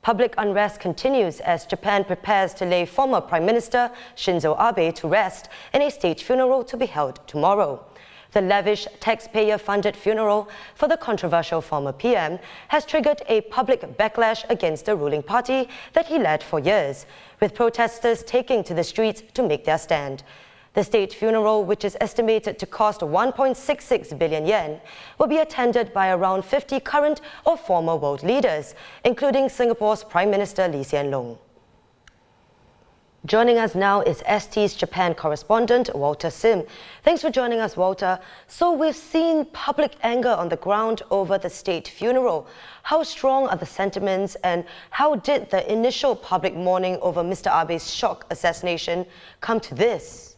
Public unrest continues as Japan prepares to lay former Prime Minister Shinzo Abe to rest in a state funeral to be held tomorrow. The lavish taxpayer-funded funeral for the controversial former PM has triggered a public backlash against the ruling party that he led for years, with protesters taking to the streets to make their stand. The state funeral, which is estimated to cost 1.66 billion yen, will be attended by around 50 current or former world leaders, including Singapore's Prime Minister Lee Hsien Loong. Joining us now is ST's Japan correspondent, Walter Sim. Thanks for joining us, Walter. So we've seen public anger on the ground over the state funeral. How strong are the sentiments, and how did the initial public mourning over Mr. Abe's shock assassination come to this?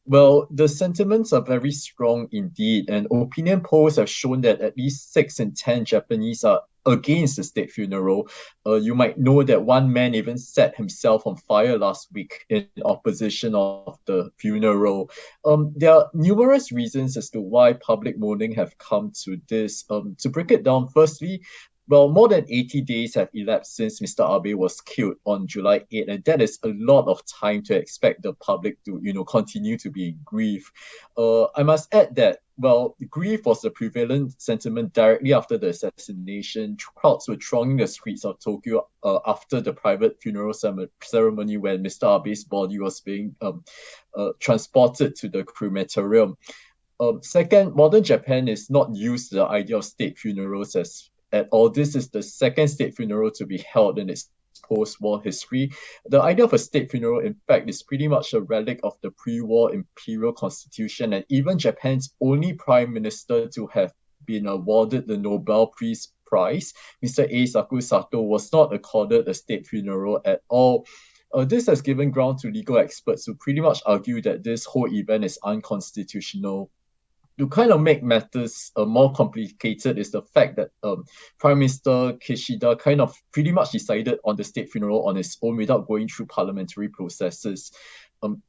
Well, the sentiments are very strong indeed, and opinion polls have shown that at least 6 in 10 Japanese are against the state funeral. You might know that one man even set himself on fire last week in opposition of the funeral. There are numerous reasons as to why public mourning have come to this. To break it down, firstly, well, more than 80 days have elapsed since Mr. Abe was killed on July 8th, and that is a lot of time to expect the public to, continue to be in grief. I must add that, well, grief was the prevalent sentiment directly after the assassination. Crowds were thronging the streets of Tokyo after the private funeral ceremony when Mr. Abe's body was being transported to the crematorium. Second, modern Japan is not used to the idea of state funerals at all. This is the second state funeral to be held in its post-war history. The idea of a state funeral, in fact, is pretty much a relic of the pre-war imperial constitution, and even Japan's only prime minister to have been awarded the Nobel Peace Prize, Mr. Eisaku Sato, was not accorded a state funeral at all. This has given ground to legal experts who pretty much argue that this whole event is unconstitutional. To kind of make matters more complicated is the fact that Prime Minister Kishida kind of pretty much decided on the state funeral on his own without going through parliamentary processes.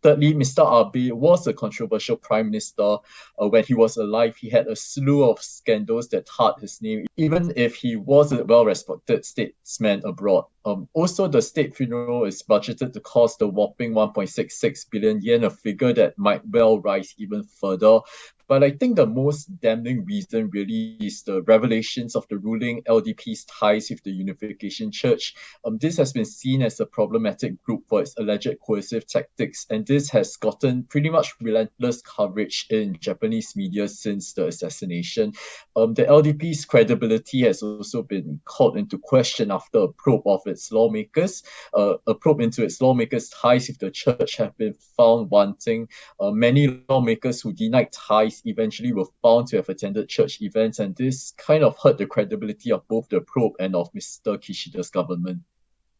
Thirdly, Mr. Abe was a controversial prime minister. When he was alive, he had a slew of scandals that tarred his name, even if he was a well-respected statesman abroad. Also, the state funeral is budgeted to cost a whopping 1.66 billion yen, a figure that might well rise even further. But I think the most damning reason really is the revelations of the ruling LDP's ties with the Unification Church. This has been seen as a problematic group for its alleged coercive tactics, and this has gotten pretty much relentless coverage in Japanese media since the assassination. The LDP's credibility has also been called into question after a probe of its lawmakers. A probe into its lawmakers' ties with the church have been found wanting. Many lawmakers who denied ties eventually were found to have attended church events, and this kind of hurt the credibility of both the probe and of Mr. Kishida's government.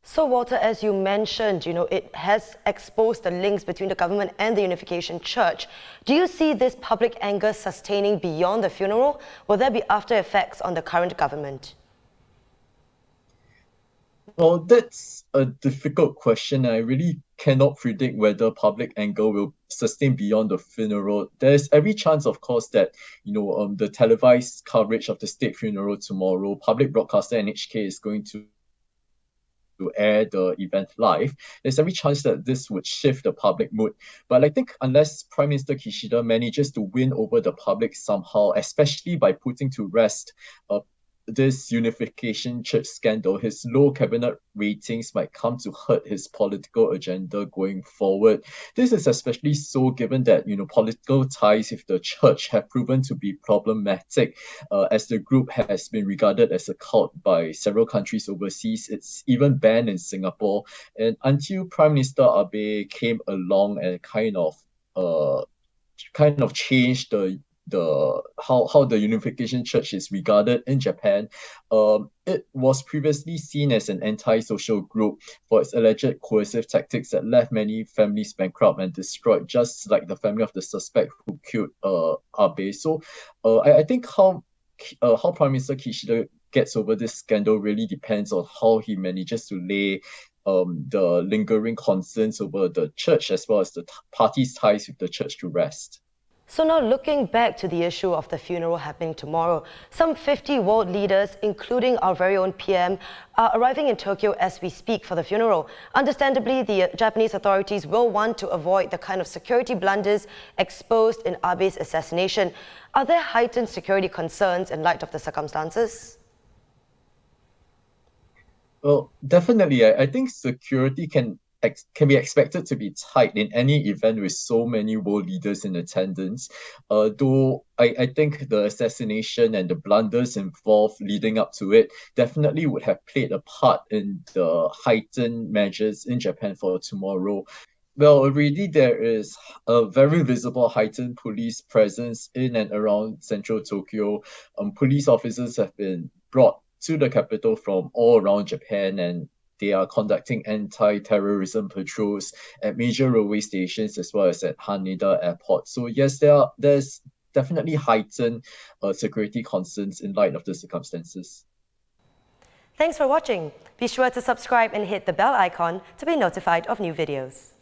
So, Walter, as you mentioned, it has exposed the links between the government and the Unification Church. Do you see this public anger sustaining beyond the funeral? Will there be after effects on the current government? Well, that's a difficult question. I really cannot predict whether public anger will sustain beyond the funeral. There's every chance, of course, that the televised coverage of the state funeral tomorrow, public broadcaster NHK is going to air the event live. There's every chance that this would shift the public mood. But I think unless Prime Minister Kishida manages to win over the public somehow, especially by putting to rest this Unification Church scandal, his low cabinet ratings might come to hurt his political agenda going forward. This is especially so given that political ties with the church have proven to be problematic, as the group has been regarded as a cult by several countries overseas. It's even banned in Singapore, and until Prime Minister Abe came along and kind of changed how the Unification Church is regarded in Japan. It was previously seen as an anti-social group for its alleged coercive tactics that left many families bankrupt and destroyed, just like the family of the suspect who killed Abe. So I think how Prime Minister Kishida gets over this scandal really depends on how he manages to lay the lingering concerns over the church as well as the party's ties with the church to rest. So now looking back to the issue of the funeral happening tomorrow, some 50 world leaders, including our very own PM, are arriving in Tokyo as we speak for the funeral. Understandably, the Japanese authorities will want to avoid the kind of security blunders exposed in Abe's assassination. Are there heightened security concerns in light of the circumstances? Well, definitely. I think security can be expected to be tight in any event with so many world leaders in attendance. Though I think the assassination and the blunders involved leading up to it definitely would have played a part in the heightened measures in Japan for tomorrow. Well, already there is a very visible heightened police presence in and around central Tokyo. Police officers have been brought to the capital from all around Japan, and they are conducting anti-terrorism patrols at major railway stations as well as at Haneda Airport. So yes, there's definitely heightened security concerns in light of the circumstances. Thanks for watching. Be sure to subscribe and hit the bell icon to be notified of new videos.